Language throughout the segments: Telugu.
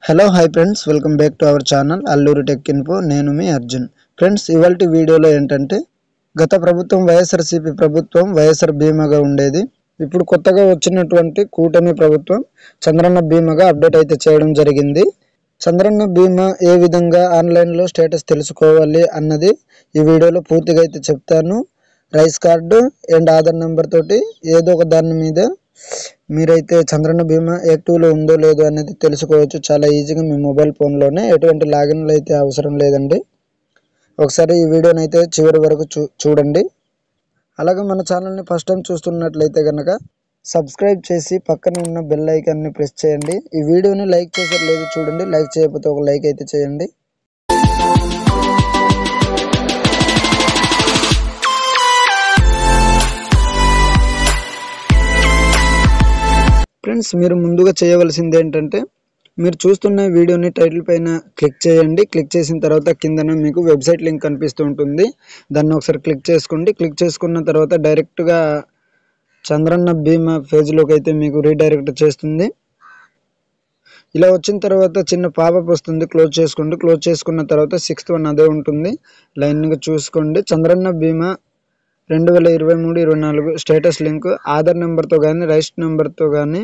Hello hi friends, welcome back to our channel Alluri tech info. నేను మీ అర్జున్. ఫ్రెండ్స్, ఇవాల్టి వీడియోలో ఏంటంటే గత ప్రభుత్వం వైఎస్ఆర్సీపీ ప్రభుత్వం వైఎస్ఆర్ బీమాగా ఉండేది. ఇప్పుడు కొత్తగా వచ్చినటువంటి కూటమి ప్రభుత్వం చంద్రన్న బీమాగా అప్డేట్ అయితే చేయడం జరిగింది. చంద్రన్న బీమా ఏ విధంగా ఆన్లైన్లో స్టేటస్ తెలుసుకోవాలి అన్నది ఈ వీడియోలో పూర్తిగా అయితే చెప్తాను. Rice card and Aadhaar number తోటి ఏదో ఒక దాని మీద మీరైతే చంద్రన్న బీమా యాక్టివ్లో ఉందో లేదో అనేది తెలుసుకోవచ్చు. చాలా ఈజీగా మీ మొబైల్ ఫోన్లోనే, ఎటువంటి లాగిన్లు అయితే అవసరం లేదండి. ఒకసారి ఈ వీడియోని అయితే చివరి వరకు చూడండి. అలాగే మన ఛానల్ని ఫస్ట్ టైం చూస్తున్నట్లయితే కనుక సబ్స్క్రైబ్ చేసి పక్కన ఉన్న బెల్ ఐకాన్ని ప్రెస్ చేయండి. ఈ వీడియోని లైక్ చేసారు లేదు చూడండి. లైక్ చేయకపోతే ఒక లైక్ అయితే చేయండి. ఫ్రెండ్స్, మీరు ముందుగా చేయవలసింది ఏంటంటే మీరు చూస్తున్న వీడియోని టైటిల్ పైన క్లిక్ చేయండి. క్లిక్ చేసిన తర్వాత కిందన మీకు వెబ్సైట్ లింక్ కనిపిస్తూ ఉంటుంది. దాన్ని ఒకసారి క్లిక్ చేసుకోండి. క్లిక్ చేసుకున్న తర్వాత డైరెక్ట్గా చంద్రన్న బీమా పేజ్లోకి అయితే మీకు రీడైరెక్ట్ చేస్తుంది. ఇలా వచ్చిన తర్వాత చిన్న పాపప్ వస్తుంది, క్లోజ్ చేసుకోండి. క్లోజ్ చేసుకున్న తర్వాత 6th వన్ అదే ఉంటుంది. లైన్గా చూసుకోండి. చంద్రన్న బీమా 2023-24 స్టేటస్ లింక్ ఆధార్ నెంబర్తో కానీ రైస్ నెంబర్తో కానీ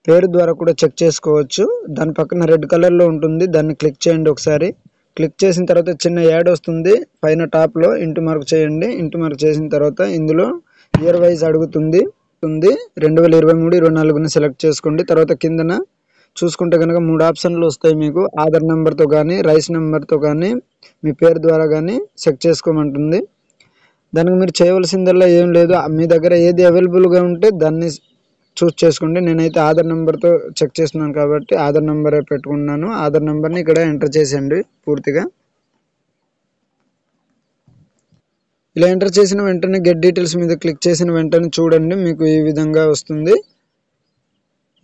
పేరు ద్వారా కూడా చెక్ చేసుకోవచ్చు. దాని పక్కన రెడ్ కలర్లో ఉంటుంది, దాన్ని క్లిక్ చేయండి. ఒకసారి క్లిక్ చేసిన తర్వాత చిన్న యాడ్ వస్తుంది. పైన టాప్లో ఇంటూ మార్క్ చేయండి. ఇంటూ మార్క్ చేసిన తర్వాత ఇందులో ఇయర్ వైజ్ అడుగుతుంది. 2023-24ని సెలెక్ట్ చేసుకోండి. తర్వాత కిందన చూసుకుంటే కనుక 3 ఆప్షన్లు వస్తాయి మీకు. ఆధార్ నెంబర్తో కానీ రైస్ నెంబర్తో కానీ మీ పేరు ద్వారా కానీ చెక్ చేసుకోమంటుంది. దానికి మీరు చేయవలసిందల్లా ఏం లేదు, మీ దగ్గర ఏది అవైలబుల్గా ఉంటే దాన్ని చూస్ చేసుకోండి. నేనైతే ఆధార్ నెంబర్తో చెక్ చేస్తున్నాను కాబట్టి ఆధార్ నెంబరే పెట్టుకున్నాను. ఆధార్ నెంబర్ని ఇక్కడ ఎంటర్ చేసేయండి పూర్తిగా. ఇలా ఎంటర్ చేసిన వెంటనే గెట్ డీటెయిల్స్ మీద క్లిక్ చేసిన వెంటనే చూడండి మీకు ఈ విధంగా వస్తుంది.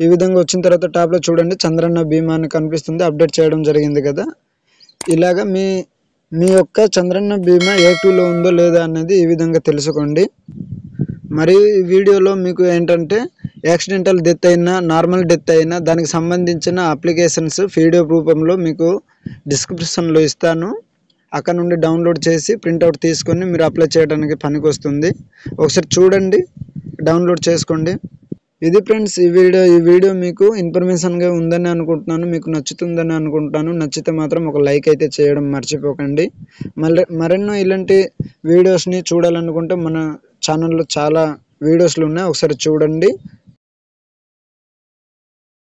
ఈ విధంగా వచ్చిన తర్వాత టాప్లో చూడండి చంద్రన్న బీమా అని కనిపిస్తుంది. అప్డేట్ చేయడం జరిగింది కదా. ఇలాగా మీ యొక్క చంద్రన్న బీమా యాక్టివ్లో ఉందో లేదా అనేది ఈ విధంగా తెలుసుకోండి. మరియు ఈ వీడియోలో మీకు ఏంటంటే యాక్సిడెంటల్ డెత్ అయినా నార్మల్ డెత్ అయినా దానికి సంబంధించిన అప్లికేషన్స్ పీడిఎఫ్ రూపంలో మీకు డిస్క్రిప్షన్లో ఇస్తాను. అక్కడ నుండి డౌన్లోడ్ చేసి ప్రింట్అవుట్ తీసుకొని మీరు అప్లై చేయడానికి పనికి వస్తుంది. ఒకసారి చూడండి, డౌన్లోడ్ చేసుకోండి. ఇది ఫ్రెండ్స్ ఈ వీడియో మీకు ఇన్ఫర్మేషన్గా ఉందని అనుకుంటున్నాను. మీకు నచ్చుతుందని అనుకుంటున్నాను. నచ్చితే మాత్రం ఒక లైక్ అయితే చేయడం మర్చిపోకండి. మరెన్నో ఇలాంటి వీడియోస్ని చూడాలనుకుంటే మన ఛానల్లో చాలా వీడియోస్లు ఉన్నాయి, ఒకసారి చూడండి.